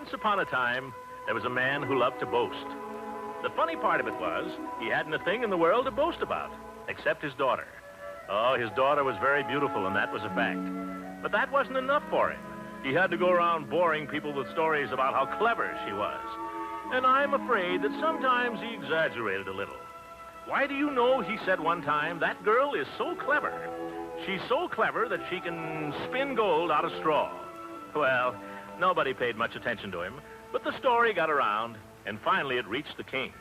Once upon a time, there was a man who loved to boast. The funny part of it was, he hadn't a thing in the world to boast about, except his daughter. Oh, his daughter was very beautiful, and that was a fact. But that wasn't enough for him. He had to go around boring people with stories about how clever she was. And I'm afraid that sometimes he exaggerated a little. Why do you know, he said one time, that girl is so clever. She's so clever that she can spin gold out of straw. Well, nobody paid much attention to him, but the story got around, and finally it reached the king.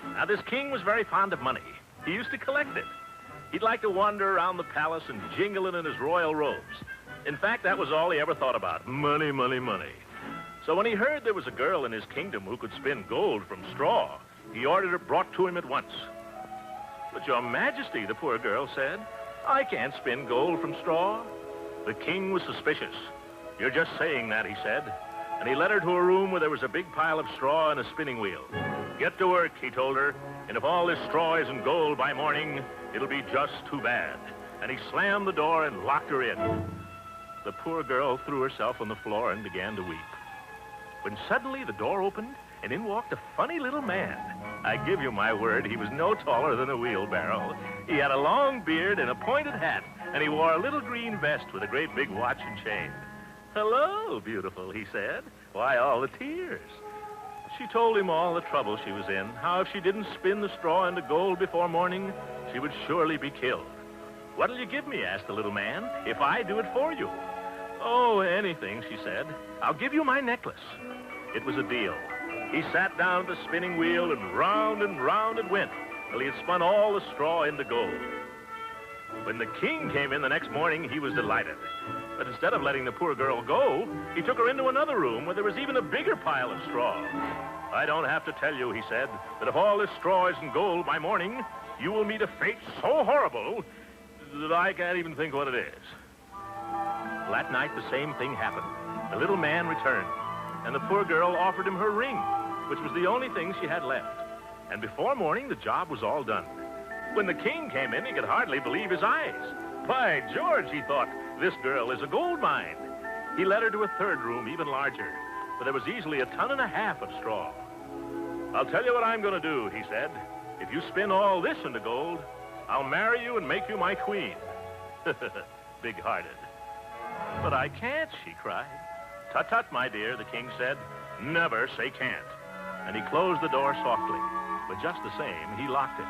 Now, this king was very fond of money. He used to collect it. He'd like to wander around the palace and jingle it in his royal robes. In fact, that was all he ever thought about. Money, money, money. So when he heard there was a girl in his kingdom who could spin gold from straw, he ordered her brought to him at once. But your majesty, the poor girl said, I can't spin gold from straw. The king was suspicious. You're just saying that, he said. And he led her to a room where there was a big pile of straw and a spinning wheel. Get to work, he told her, and if all this straw isn't gold by morning, it'll be just too bad. And he slammed the door and locked her in. The poor girl threw herself on the floor and began to weep. When suddenly the door opened, and in walked a funny little man. I give you my word, he was no taller than a wheelbarrow. He had a long beard and a pointed hat, and he wore a little green vest with a great big watch and chain. Hello, beautiful, he said. Why all the tears? She told him all the trouble she was in, how if she didn't spin the straw into gold before morning, she would surely be killed. What'll you give me, asked the little man, if I do it for you? Oh, anything, she said. I'll give you my necklace. It was a deal. He sat down at the spinning wheel, and round it went, till he had spun all the straw into gold. When the king came in the next morning, he was delighted. But instead of letting the poor girl go, he took her into another room where there was even a bigger pile of straw. I don't have to tell you, he said, that if all this straw isn't gold by morning, you will meet a fate so horrible that I can't even think what it is. Well, that night, the same thing happened. The little man returned, and the poor girl offered him her ring, which was the only thing she had left. And before morning, the job was all done. When the king came in, he could hardly believe his eyes. By George, he thought, this girl is a gold mine. He led her to a third room, even larger, where there was easily 1.5 tons of straw. I'll tell you what I'm going to do, he said. If you spin all this into gold, I'll marry you and make you my queen. Big-hearted. But I can't, she cried. Tut-tut, my dear, the king said. Never say can't. And he closed the door softly, but just the same, he locked it.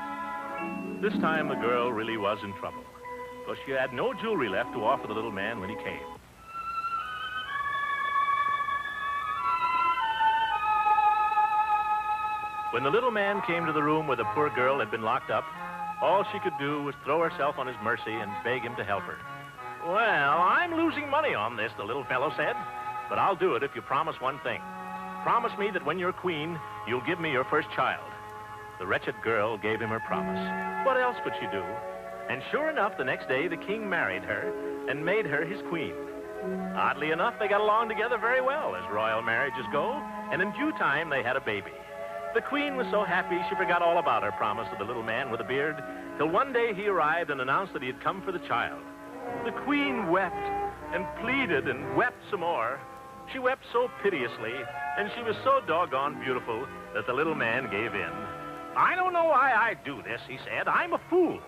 This time, the girl really was in trouble, because she had no jewelry left to offer the little man when he came. When the little man came to the room where the poor girl had been locked up, all she could do was throw herself on his mercy and beg him to help her. Well, I'm losing money on this, the little fellow said, but I'll do it if you promise one thing. Promise me that when you're queen, you'll give me your first child. The wretched girl gave him her promise. What else could she do? And sure enough, the next day, the king married her and made her his queen. Oddly enough, they got along together very well, as royal marriages go, and in due time, they had a baby. The queen was so happy she forgot all about her promise to the little man with the beard, till one day he arrived and announced that he had come for the child. The queen wept and pleaded and wept some more. She wept so piteously, and she was so doggone beautiful that the little man gave in. I don't know why I do this, he said. I'm a fool.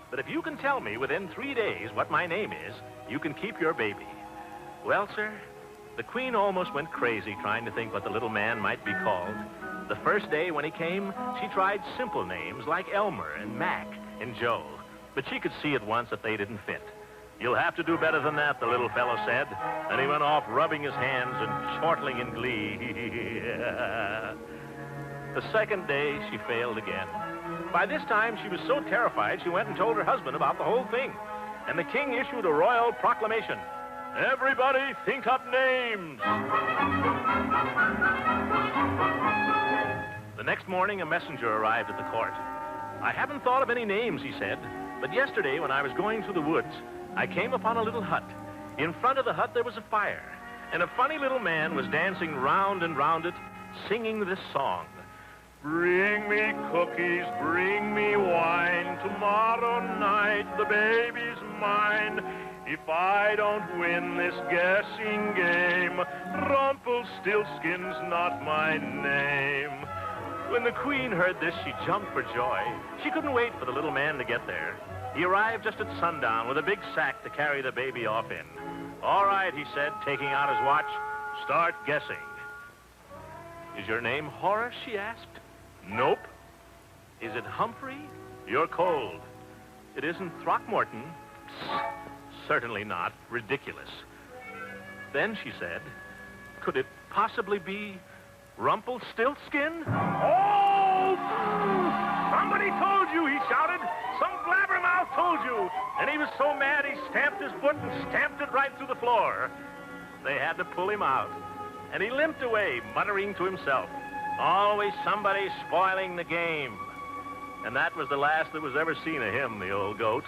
But if you can tell me within 3 days what my name is, you can keep your baby. Well, sir, the queen almost went crazy trying to think what the little man might be called. The first day when he came, she tried simple names like Elmer and Mac and Joe, but she could see at once that they didn't fit. You'll have to do better than that, the little fellow said, and he went off rubbing his hands and chortling in glee. The second day, she failed again. By this time, she was so terrified, she went and told her husband about the whole thing, and the king issued a royal proclamation. Everybody think up names! The next morning, a messenger arrived at the court. I haven't thought of any names, he said, but yesterday when I was going through the woods, I came upon a little hut. In front of the hut, there was a fire, and a funny little man was dancing round and round it, singing this song. Bring me cookies, bring me wine, tomorrow night the baby's mine. If I don't win this guessing game, Rumpelstiltskin's not my name. When the queen heard this, she jumped for joy. She couldn't wait for the little man to get there. He arrived just at sundown with a big sack to carry the baby off in. All right, he said, taking out his watch, start guessing. Is your name Horace, she asked. Nope. Is it Humphrey? You're cold. It isn't Throckmorton? Psst. Certainly not. Ridiculous. Then she said, could it possibly be Rumpelstiltskin? Oh! Somebody told you, he shouted. Some blabbermouth told you. And he was so mad he stamped his foot and stamped it right through the floor. They had to pull him out. And he limped away, muttering to himself, always somebody spoiling the game. And that was the last that was ever seen of him, the old goat.